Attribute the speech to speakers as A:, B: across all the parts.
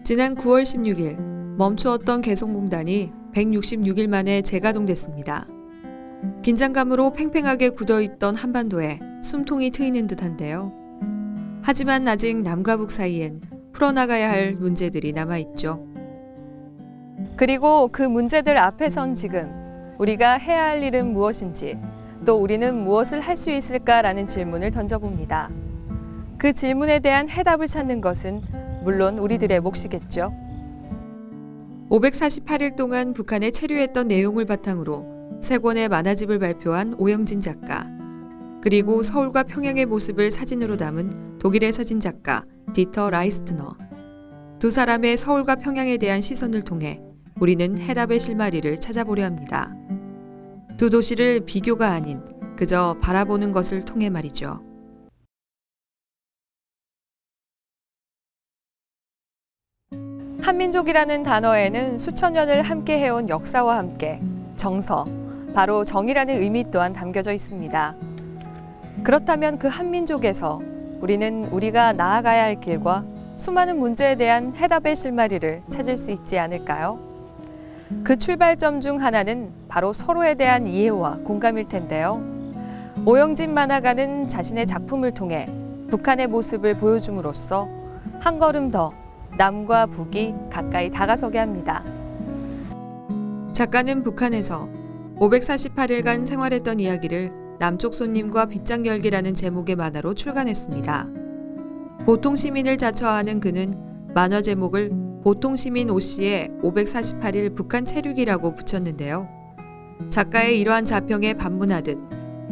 A: 지난 9월 16일 멈추었던 개성공단이 166일 만에 재가동됐습니다. 긴장감으로 팽팽하게 굳어있던 한반도에 숨통이 트이는 듯한데요. 하지만 아직 남과 북 사이엔 풀어나가야 할 문제들이 남아있죠. 그리고 그 문제들 앞에 선 지금 우리가 해야 할 일은 무엇인지, 또 우리는 무엇을 할 수 있을까라는 질문을 던져봅니다. 그 질문에 대한 해답을 찾는 것은 물론 우리들의 몫이겠죠. 548일 동안 북한에 체류했던 내용을 바탕으로 3권의 만화집을 발표한 오영진 작가, 그리고 서울과 평양의 모습을 사진으로 담은 독일의 사진작가 디터 라이스트너. 두 사람의 서울과 평양에 대한 시선을 통해 우리는 해답의 실마리를 찾아보려 합니다. 두 도시를 비교가 아닌 그저 바라보는 것을 통해 말이죠. 한민족이라는 단어에는 수천 년을 함께 해온 역사와 함께 정서, 바로 정이라는 의미 또한 담겨져 있습니다. 그렇다면 그 한민족에서 우리는 우리가 나아가야 할 길과 수많은 문제에 대한 해답의 실마리를 찾을 수 있지 않을까요? 그 출발점 중 하나는 바로 서로에 대한 이해와 공감일 텐데요. 오영진 만화가는 자신의 작품을 통해 북한의 모습을 보여줌으로써 한 걸음 더 남과 북이 가까이 다가서게 합니다. 작가는 북한에서 548일간 생활했던 이야기를 남쪽 손님과 빗장 열기라는 제목의 만화로 출간했습니다. 보통 시민을 자처하는 그는 만화 제목을 보통 시민 오 씨의 548일 북한 체류기라고 붙였는데요. 작가의 이러한 자평에 반문하듯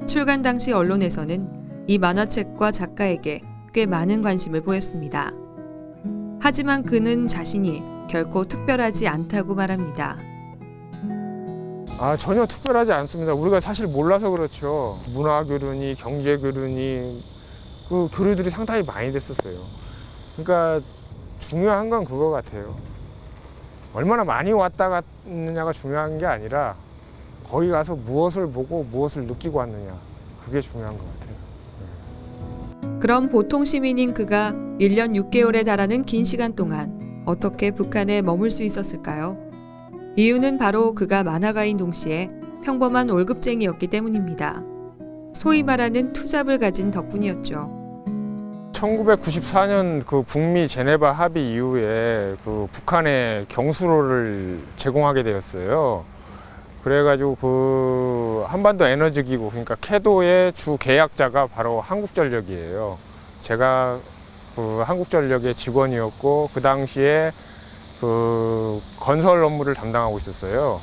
A: 출간 당시 언론에서는 이 만화책과 작가에게 꽤 많은 관심을 보였습니다. 하지만 그는 자신이 결코 특별하지 않다고 말합니다.
B: 전혀 특별하지 않습니다. 우리가 사실 몰라서 그렇죠. 문화 교류니 경제 교류니 그 교류들이 상당히 많이 됐었어요. 그러니까 중요한 건 그거 같아요. 얼마나 많이 왔다 갔느냐가 중요한 게 아니라 거기 가서 무엇을 보고 무엇을 느끼고 왔느냐, 그게 중요한 것 같아요.
A: 그럼 보통 시민인 그가 1년 6개월에 달하는 긴 시간 동안 어떻게 북한에 머물 수 있었을까요? 이유는 바로 그가 만화가인 동시에 평범한 월급쟁이였기 때문입니다. 소위 말하는 투잡을 가진 덕분이었죠.
B: 1994년 그 북미 제네바 합의 이후에 그 북한에 경수로를 제공하게 되었어요. 그래가지고 그 한반도 에너지기구, 그러니까 캐도의 주 계약자가 바로 한국전력이에요. 제가 그 한국전력의 직원이었고 그 당시에 그 건설 업무를 담당하고 있었어요.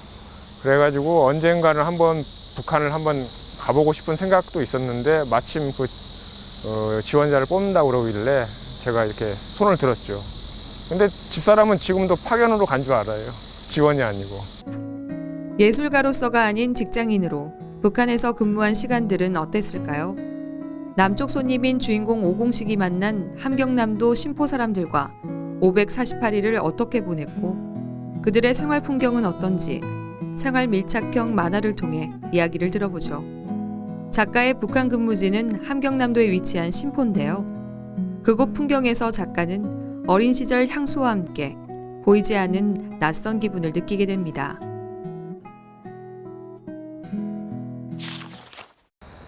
B: 그래가지고 언젠가는 한번 북한을 한번 가보고 싶은 생각도 있었는데 마침 그 지원자를 뽑는다고 그러길래 제가 이렇게 손을 들었죠. 근데 집사람은 지금도 파견으로 간 줄 알아요. 지원이 아니고.
A: 예술가로서가 아닌 직장인으로 북한에서 근무한 시간들은 어땠을까요? 남쪽 손님인 주인공 오공식이 만난 함경남도 신포 사람들과 548일을 어떻게 보냈고 그들의 생활 풍경은 어떤지 생활 밀착형 만화를 통해 이야기를 들어보죠. 작가의 북한 근무지는 함경남도에 위치한 신포인데요. 그곳 풍경에서 작가는 어린 시절 향수와 함께 보이지 않는 낯선 기분을 느끼게 됩니다.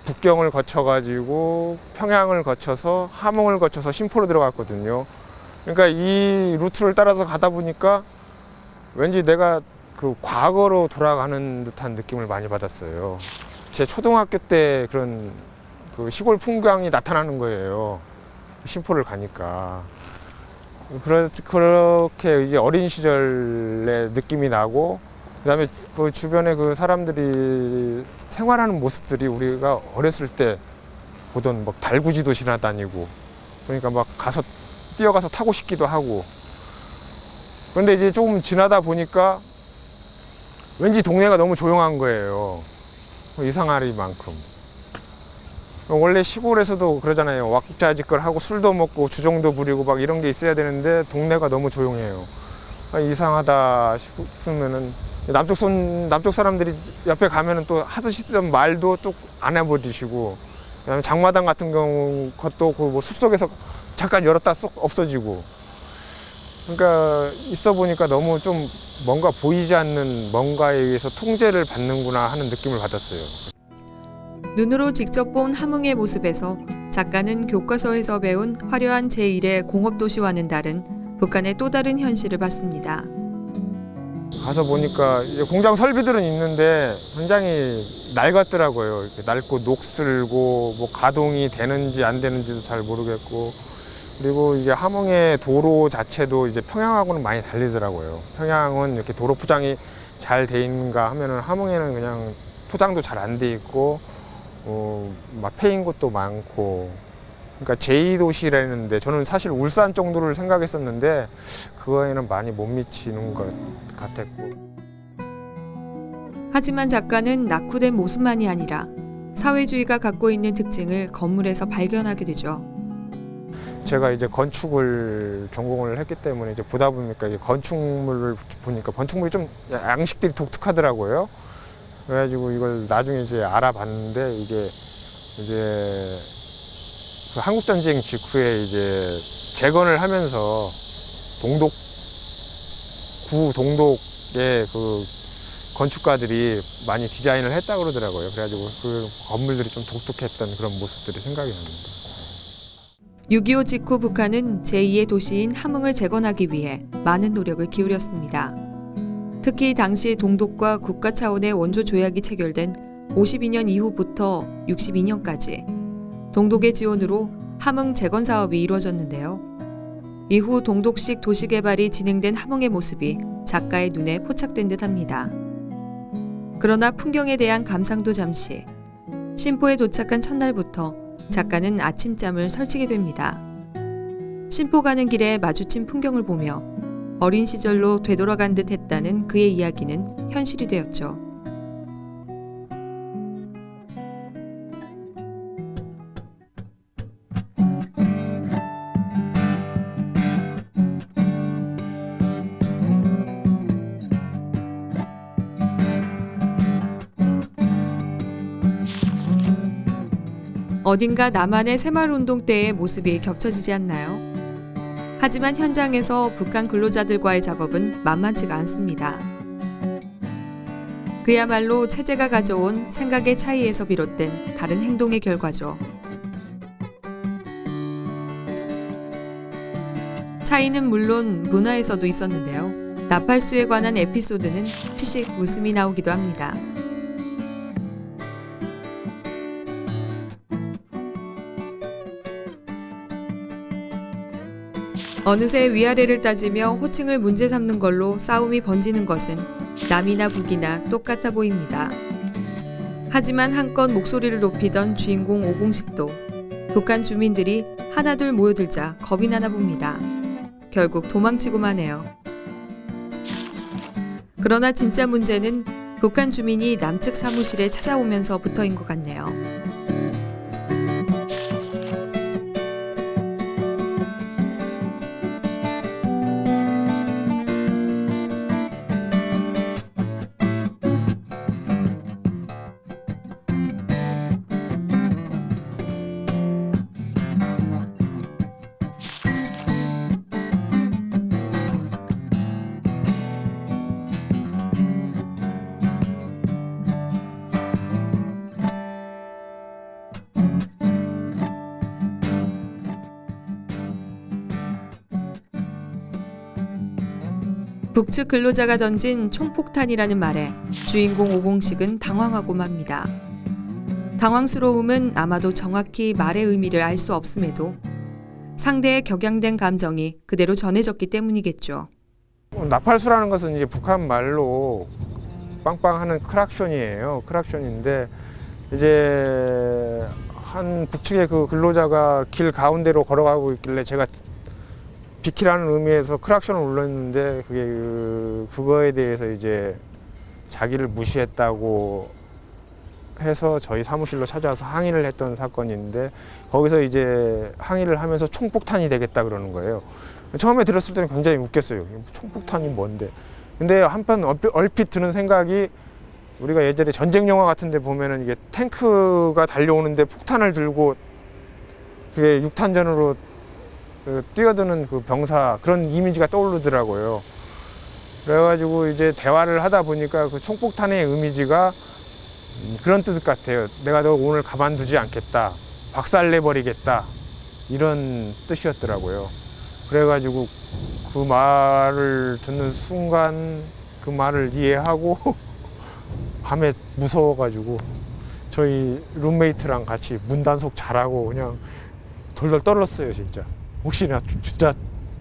B: 북경을 거쳐가지고 평양을 거쳐서 함흥을 거쳐서 신포로 들어갔거든요. 그러니까 이 루트를 따라서 가다 보니까 왠지 내가 그 과거로 돌아가는 듯한 느낌을 많이 받았어요. 제 초등학교 때 그런 그 시골 풍경이 나타나는 거예요. 신포를 가니까. 그렇게 이제 어린 시절의 느낌이 나고, 그다음에 그 주변에 그 사람들이 생활하는 모습들이 우리가 어렸을 때 보던 막 달구지도 지나다니고, 그러니까 막 뛰어가서 타고 싶기도 하고. 그런데 이제 조금 지나다 보니까 왠지 동네가 너무 조용한 거예요. 이상하리만큼. 원래 시골에서도 그러잖아요. 왁자지껄 하고 술도 먹고 주정도 부리고 막 이런 게 있어야 되는데 동네가 너무 조용해요. 이상하다 싶으면은 남쪽 사람들이 옆에 가면은 또 하듯이 쓰던 말도 또 안 해버리시고, 그다음에 장마당 같은 경우 것도 그 뭐 숲속에서 잠깐 열었다 쏙 없어지고. 그러니까 있어 보니까 너무 좀 뭔가 보이지 않는 뭔가에 의해서 통제를 받는구나 하는 느낌을 받았어요.
A: 눈으로 직접 본 함흥의 모습에서 작가는 교과서에서 배운 화려한 제1의 공업도시와는 다른 북한의 또 다른 현실을 봤습니다.
B: 가서 보니까 이제 공장 설비들은 있는데 굉장히 낡았더라고요. 이렇게 낡고 녹슬고 뭐 가동이 되는지 안 되는지도 잘 모르겠고, 그리고 이제 함흥의 도로 자체도 이제 평양하고는 많이 다르더라고요. 평양은 이렇게 도로 포장이 잘 돼 있는가 하면은 함흥에는 그냥 포장도 잘 안 돼 있고, 막 패인 곳도 많고. 그러니까 제2도시라는데 저는 사실 울산 정도를 생각했었는데 그거에는 많이 못 미치는 것 같았고.
A: 하지만 작가는 낙후된 모습만이 아니라 사회주의가 갖고 있는 특징을 건물에서 발견하게 되죠.
B: 제가 이제 건축을 전공을 했기 때문에 이제 보다 보니까 이제 건축물을 보니까 건축물이 좀 양식들이 독특하더라고요. 그래가지고 이걸 나중에 이제 알아봤는데 이게 이제 그 한국전쟁 직후에 이제 재건을 하면서 구 동독의 그 건축가들이 많이 디자인을 했다고 그러더라고요. 그래가지고 그 건물들이 좀 독특했던 그런 모습들이 생각이 납니다.
A: 6.25 직후 북한은 제2의 도시인 함흥을 재건하기 위해 많은 노력을 기울였습니다. 특히 당시 동독과 국가 차원의 원조 조약이 체결된 52년 이후부터 62년까지 동독의 지원으로 함흥 재건 사업이 이루어졌는데요. 이후 동독식 도시 개발이 진행된 함흥의 모습이 작가의 눈에 포착된 듯합니다. 그러나 풍경에 대한 감상도 잠시. 신포에 도착한 첫날부터 작가는 아침잠을 설치게 됩니다. 신포 가는 길에 마주친 풍경을 보며 어린 시절로 되돌아간 듯 했다는 그의 이야기는 현실이 되었죠. 어딘가 나만의 새마을운동 때의 모습이 겹쳐지지 않나요? 하지만 현장에서 북한 근로자들과의 작업은 만만치가 않습니다. 그야말로 체제가 가져온 생각의 차이에서 비롯된 다른 행동의 결과죠. 차이는 물론 문화에서도 있었는데요. 나팔수에 관한 에피소드는 피식 웃음이 나오기도 합니다. 어느새 위아래를 따지며 호칭을 문제 삼는 걸로 싸움이 번지는 것은 남이나 북이나 똑같아 보입니다. 하지만 한껏 목소리를 높이던 주인공 오공식도 북한 주민들이 하나둘 모여들자 겁이 나나 봅니다. 결국 도망치고만 해요. 그러나 진짜 문제는 북한 주민이 남측 사무실에 찾아오면서부터인 것 같네요. 북측 근로자가 던진 총폭탄이라는 말에 주인공 오공식은 당황하고 맙니다. 당황스러움은 아마도 정확히 말의 의미를 알 수 없음에도 상대의 격양된 감정이 그대로 전해졌기 때문이겠죠.
B: 나팔수라는 것은 이제 북한 말로 빵빵하는 크락션이에요. 크락션인데 이제 한 북측의 그 근로자가 길 가운데로 걸어가고 있길래 제가 비키라는 의미에서 크락션을 울렸는데 그거에 대해서 이제 자기를 무시했다고 해서 저희 사무실로 찾아와서 항의를 했던 사건인데, 거기서 이제 항의를 하면서 총폭탄이 되겠다 그러는 거예요. 처음에 들었을 때는 굉장히 웃겼어요. 총폭탄이 뭔데? 근데 한편 얼핏 드는 생각이 우리가 예전에 전쟁 영화 같은 데 보면은 이게 탱크가 달려오는데 폭탄을 들고 그게 육탄전으로 뛰어드는 그 병사 그런 이미지가 떠오르더라고요. 그래가지고 이제 대화를 하다 보니까 그 총폭탄의 이미지가 그런 뜻 같아요. 내가 너 오늘 가만두지 않겠다. 박살내버리겠다. 이런 뜻이었더라고요. 그래가지고 그 말을 듣는 순간 그 말을 이해하고 밤에 무서워가지고 저희 룸메이트랑 같이 문단속 잘하고 그냥 덜덜 떨었어요. 진짜 혹시나 진짜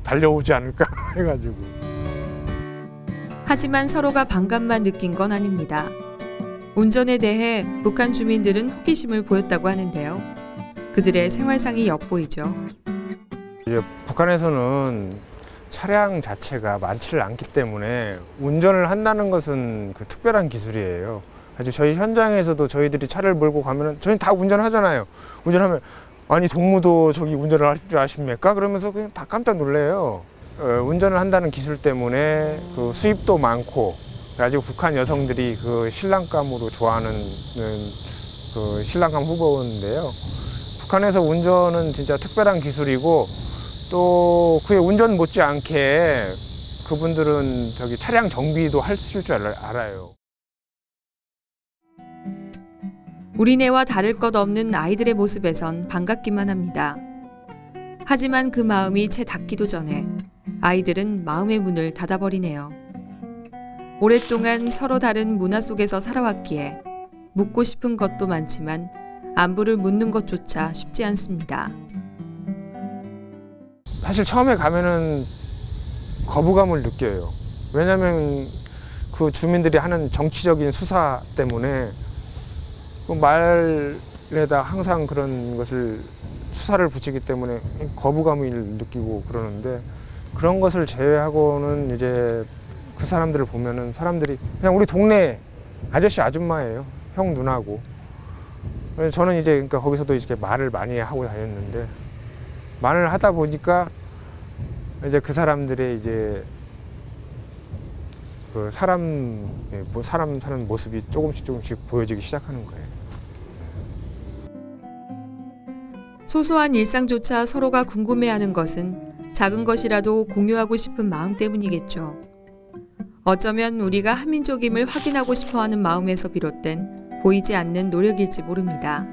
B: 달려오지 않을까 해가지고.
A: 하지만 서로가 반감만 느낀 건 아닙니다. 운전에 대해 북한 주민들은 호기심을 보였다고 하는데요. 그들의 생활상이 엿보이죠.
B: 이제 북한에서는 차량 자체가 많지를 않기 때문에 운전을 한다는 것은 그 특별한 기술이에요. 아주 저희 현장에서도 저희들이 차를 몰고 가면은 저희는 다 운전하잖아요. 운전하면 아니 동무도 저기 운전을 할 줄 아십니까? 그러면서 그냥 다 깜짝 놀래요. 운전을 한다는 기술 때문에 그 수입도 많고 그래가지고 북한 여성들이 그 신랑감으로 좋아하는 그 신랑감 후보인데요. 북한에서 운전은 진짜 특별한 기술이고 또 그의 운전 못지않게 그분들은 저기 차량 정비도 하실 줄 알아요.
A: 우리네와 다를 것 없는 아이들의 모습에선 반갑기만 합니다. 하지만 그 마음이 채 닿기도 전에 아이들은 마음의 문을 닫아버리네요. 오랫동안 서로 다른 문화 속에서 살아왔기에 묻고 싶은 것도 많지만 안부를 묻는 것조차 쉽지 않습니다.
B: 사실 처음에 가면은 거부감을 느껴요. 왜냐면 그 주민들이 하는 정치적인 수사 때문에 그 말에다 항상 그런 것을 수사를 붙이기 때문에 거부감을 느끼고 그러는데 그런 것을 제외하고는 이제 그 사람들을 보면은 사람들이 그냥 우리 동네 아저씨 아줌마예요. 형 누나고. 저는 이제 그러니까 거기서도 이렇게 말을 많이 하고 다녔는데 말을 하다 보니까 이제 그 사람들의 이제 그 사람 사는 모습이 조금씩 보여지기 시작하는 거예요.
A: 소소한 일상조차 서로가 궁금해하는 것은 작은 것이라도 공유하고 싶은 마음 때문이겠죠. 어쩌면 우리가 한민족임을 확인하고 싶어하는 마음에서 비롯된 보이지 않는 노력일지 모릅니다.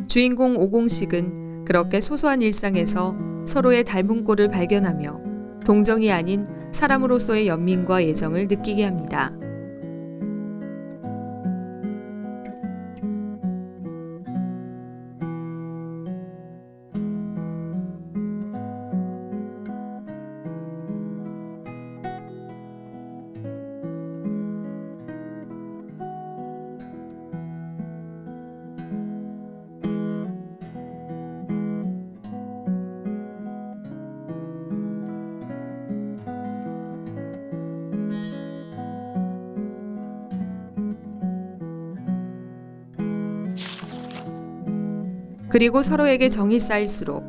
A: 주인공 오공식은 그렇게 소소한 일상에서 서로의 닮은 꼴을 발견하며 동정이 아닌 사람으로서의 연민과 애정을 느끼게 합니다. 그리고 서로에게 정이 쌓일수록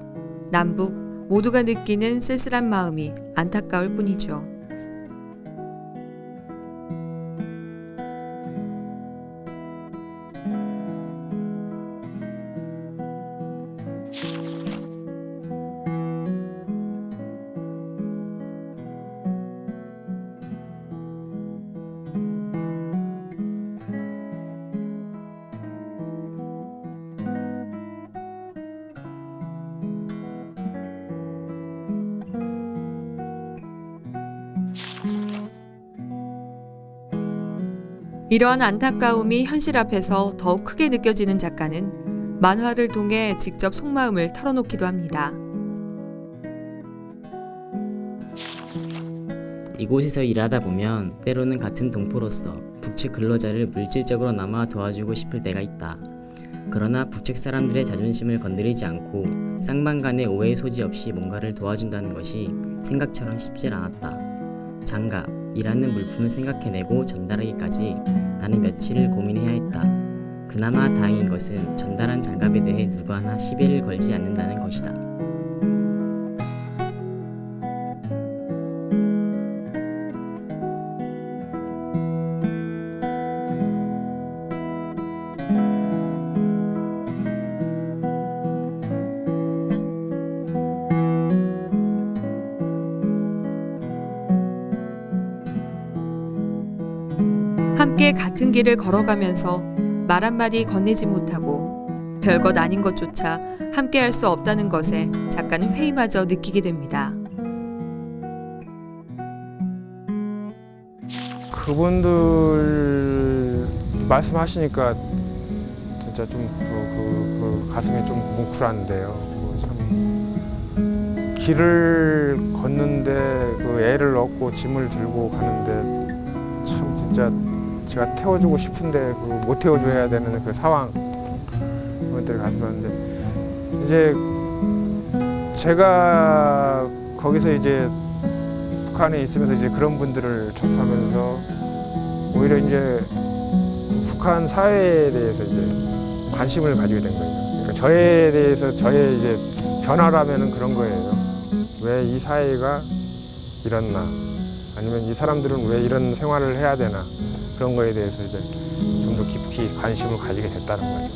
A: 남북 모두가 느끼는 쓸쓸한 마음이 안타까울 뿐이죠. 이러한 안타까움이 현실 앞에서 더욱 크게 느껴지는 작가는 만화를 통해 직접 속마음을 털어놓기도 합니다.
C: 이곳에서 일하다 보면 때로는 같은 동포로서 북측 근로자를 물질적으로나마 도와주고 싶을 때가 있다. 그러나 북측 사람들의 자존심을 건드리지 않고 쌍방 간의 오해 소지 없이 뭔가를 도와준다는 것이 생각처럼 쉽질 않았다. 장갑, 일하는 물품을 생각해내고 전달하기까지 나는 며칠을 고민해야 했다. 그나마 다행인 것은 전달한 장갑에 대해 누구 하나 시비를 걸지 않는다는 것이다.
A: 함께 같은 길을 걸어가면서 말 한마디 건네지 못하고 별것 아닌 것조차 함께 할 수 없다는 것에 작가는 회의마저 느끼게 됩니다.
B: 그분들 말씀하시니까 진짜 좀 가슴이 좀 뭉클한데요. 참 길을 걷는데 그 애를 얻고 짐을 들고 가는데 참 진짜 제가 태워주고 싶은데 못 태워줘야 되는 그 상황 그것들을 가서 봤는데 이제 제가 거기서 이제 북한에 있으면서 이제 그런 분들을 접하면서 오히려 이제 북한 사회에 대해서 이제 관심을 가지게 된 거예요. 그러니까 저에 대해서 저의 이제 변화라면은 그런 거예요. 왜 이 사회가 이렇나? 아니면 이 사람들은 왜 이런 생활을 해야 되나? 그런 거에 대해서 이제 좀 더 깊이 관심을 가지게 됐다는 거죠.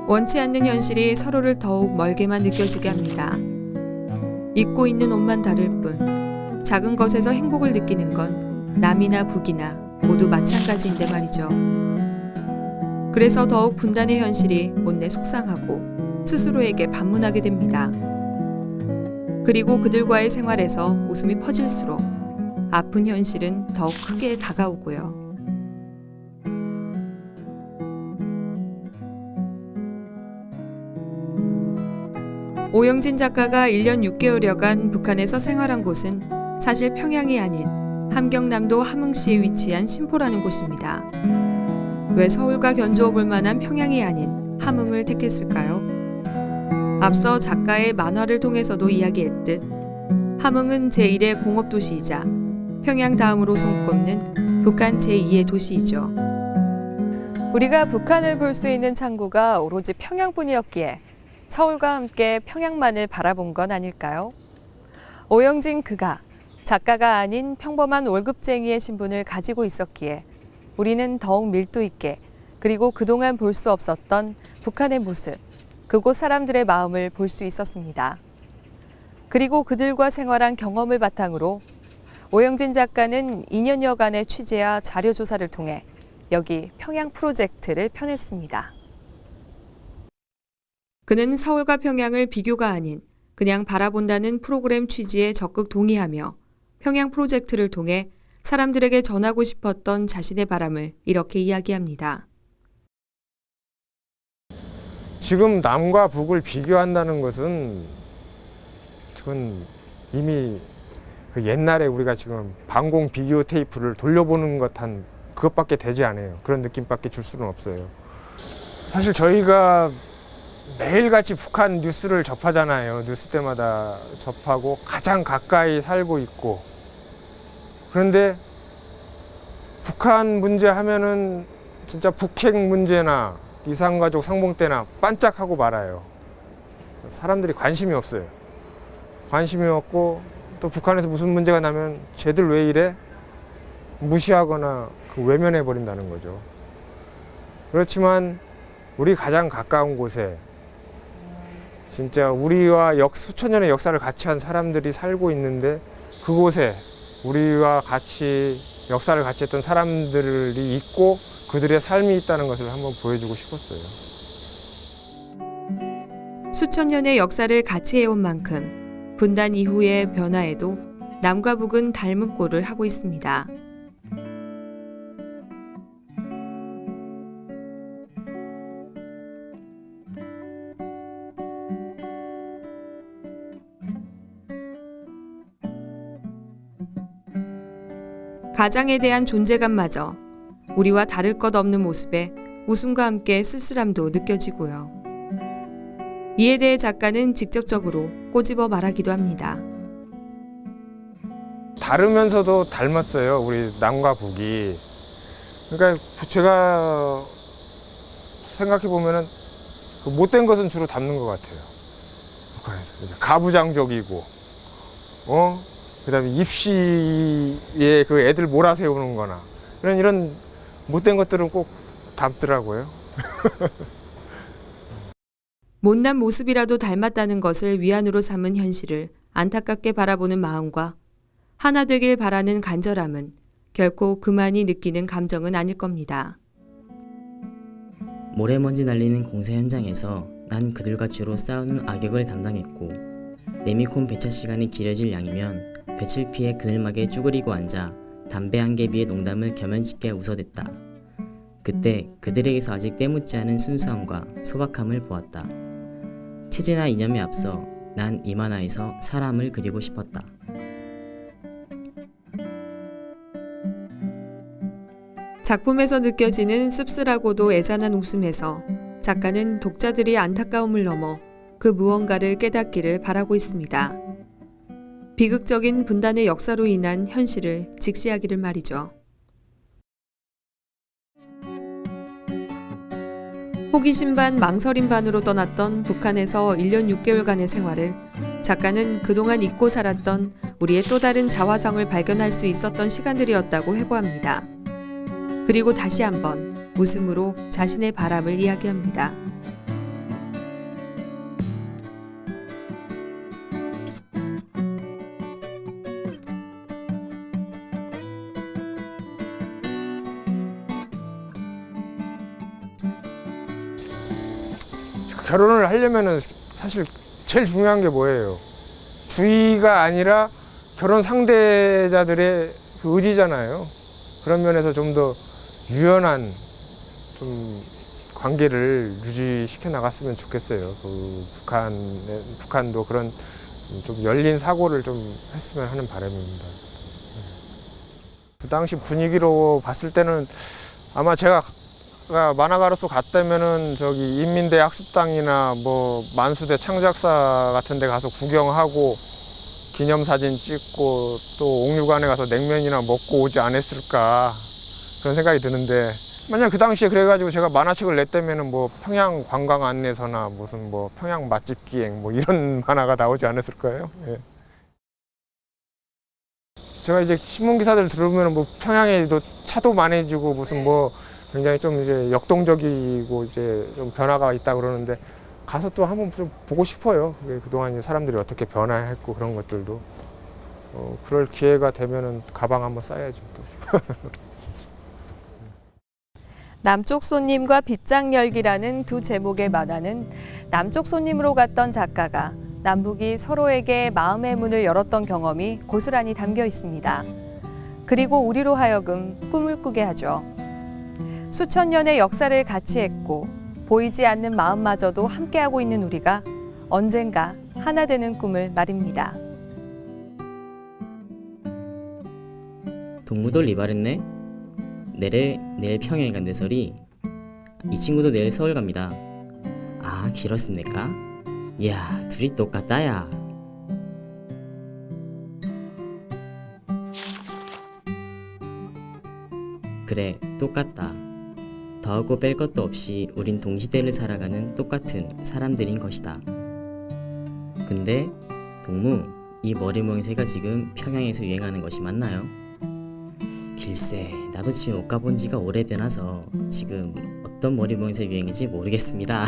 A: 원치 않는 현실이 서로를 더욱 멀게만 느껴지게 합니다. 입고 있는 옷만 다를 뿐 작은 것에서 행복을 느끼는 건 남이나 북이나 모두 마찬가지인데 말이죠. 그래서 더욱 분단의 현실이 못내 속상하고 스스로에게 반문하게 됩니다. 그리고 그들과의 생활에서 웃음이 퍼질수록 아픈 현실은 더욱 크게 다가오고요. 오영진 작가가 1년 6개월여간 북한에서 생활한 곳은 사실 평양이 아닌 함경남도 함흥시에 위치한 신포라는 곳입니다. 왜 서울과 견주어 볼 만한 평양이 아닌 함흥을 택했을까요? 앞서 작가의 만화를 통해서도 이야기했듯 함흥은 제1의 공업도시이자 평양 다음으로 손꼽는 북한 제2의 도시이죠. 우리가 북한을 볼 수 있는 창구가 오로지 평양뿐이었기에 서울과 함께 평양만을 바라본 건 아닐까요? 오영진 그가 작가가 아닌 평범한 월급쟁이의 신분을 가지고 있었기에 우리는 더욱 밀도 있게 그리고 그동안 볼 수 없었던 북한의 모습, 그곳 사람들의 마음을 볼 수 있었습니다. 그리고 그들과 생활한 경험을 바탕으로 오영진 작가는 2년여간의 취재와 자료 조사를 통해 여기 평양 프로젝트를 펴냈습니다. 그는 서울과 평양을 비교가 아닌 그냥 바라본다는 프로그램 취지에 적극 동의하며 평양 프로젝트를 통해 사람들에게 전하고 싶었던 자신의 바람을 이렇게 이야기합니다.
B: 지금 남과 북을 비교한다는 것은 그건 이미 그 옛날에 우리가 지금 방공 비디오 테이프를 돌려보는 것 한 그것밖에 되지 않아요. 그런 느낌밖에 줄 수는 없어요. 사실 저희가 매일같이 북한 뉴스를 접하잖아요. 뉴스 때마다 접하고 가장 가까이 살고 있고. 그런데 북한 문제 하면은 진짜 북핵 문제나 이산가족 상봉 때나 반짝하고 말아요. 사람들이 관심이 없어요. 관심이 없고 또 북한에서 무슨 문제가 나면 쟤들 왜 이래? 무시하거나 외면해 버린다는 거죠. 그렇지만 우리 가장 가까운 곳에 진짜 우리와 수천 년의 역사를 같이 한 사람들이 살고 있는데 그곳에 우리와 같이 역사를 같이 했던 사람들이 있고 그들의 삶이 있다는 것을 한번 보여주고 싶었어요.
A: 수천 년의 역사를 같이 해온 만큼 분단 이후의 변화에도 남과 북은 닮은 꼴을 하고 있습니다. 가장에 대한 존재감마저 우리와 다를 것 없는 모습에 웃음과 함께 쓸쓸함도 느껴지고요. 이에 대해 작가는 직접적으로 꼬집어 말하기도 합니다.
B: 다르면서도 닮았어요. 우리 남과 북이. 그러니까 제가 생각해 보면은 그 못된 것은 주로 닮는 것 같아요. 북한에서 가부장적이고, 그다음에 입시에 그 애들 몰아세우는 거나 이런 못된 것들은 꼭 닮더라고요.
A: 못난 모습이라도 닮았다는 것을 위안으로 삼은 현실을 안타깝게 바라보는 마음과 하나 되길 바라는 간절함은 결코 그만이 느끼는 감정은 아닐 겁니다.
C: 모래먼지 날리는 공사 현장에서 난 그들과 주로 싸우는 악역을 담당했고 레미콘 배차 시간이 길어질 양이면 볕을 피해 그늘막에 쭈그리고 앉아 담배 한 개 비에 농담을 겸연짓게 웃어댔다. 그때 그들에게서 아직 때묻지 않은 순수함과 소박함을 보았다. 체제나 이념에 앞서 난 이 만화에서 사람을 그리고 싶었다.
A: 작품에서 느껴지는 씁쓸하고도 애잔한 웃음에서 작가는 독자들이 안타까움을 넘어 그 무언가를 깨닫기를 바라고 있습니다. 비극적인 분단의 역사로 인한 현실을 직시하기를 말이죠. 호기심 반 망설임 반으로 떠났던 북한에서 1년 6개월간의 생활을 작가는 그동안 잊고 살았던 우리의 또 다른 자화상을 발견할 수 있었던 시간들이었다고 회고합니다. 그리고 다시 한번 웃음으로 자신의 바람을 이야기합니다.
B: 결혼을 하려면은 사실 제일 중요한 게 뭐예요? 주의가 아니라 결혼 상대자들의 그 의지잖아요. 그런 면에서 좀 더 유연한 좀 관계를 유지시켜 나갔으면 좋겠어요. 북한도 그런 좀 열린 사고를 좀 했으면 하는 바람입니다. 그 당시 분위기로 봤을 때는 아마 제가 만화가로서 갔다면은 저기 인민대 학습당이나 뭐 만수대 창작사 같은 데 가서 구경하고 기념사진 찍고 또 옥류관에 가서 냉면이나 먹고 오지 않았을까 그런 생각이 드는데 만약 그 당시에 그래가지고 제가 만화책을 냈다면은 뭐 평양 관광 안내서나 무슨 뭐 평양 맛집 기행 뭐 이런 만화가 나오지 않았을까요? 예. 제가 이제 신문 기사들 들으면 뭐 평양에도 차도 많아지고 무슨 뭐 굉장히 좀 이제 역동적이고 이제 좀 변화가 있다 그러는데 가서 또 한번 좀 보고 싶어요. 그동안 사람들이 어떻게 변화했고 그런 것들도 그럴 기회가 되면은 가방 한번 싸야죠. 또.
A: 남쪽 손님과 빗장 열기라는 두 제목의 만화는 남쪽 손님으로 갔던 작가가 남북이 서로에게 마음의 문을 열었던 경험이 고스란히 담겨 있습니다. 그리고 우리로 하여금 꿈을 꾸게 하죠. 수천 년의 역사를 같이 했고 보이지 않는 마음마저도 함께하고 있는 우리가 언젠가 하나 되는 꿈을 말입니다.
C: 동무도 리발했네? 내일 평양에 간대설이 이 친구도 내일 서울 갑니다. 아, 길었습니까? 이야, 둘이 똑같다야. 그래, 똑같다. 더하고 뺄 것도 없이 우린 동시대를 살아가는 똑같은 사람들인 것이다. 근데 동무, 이 머리 모양새가 지금 평양에서 유행하는 것이 맞나요? 글쎄, 나도 지금 옷 가본 지가 오래되나서 지금 어떤 머리 모양새 유행인지 모르겠습니다.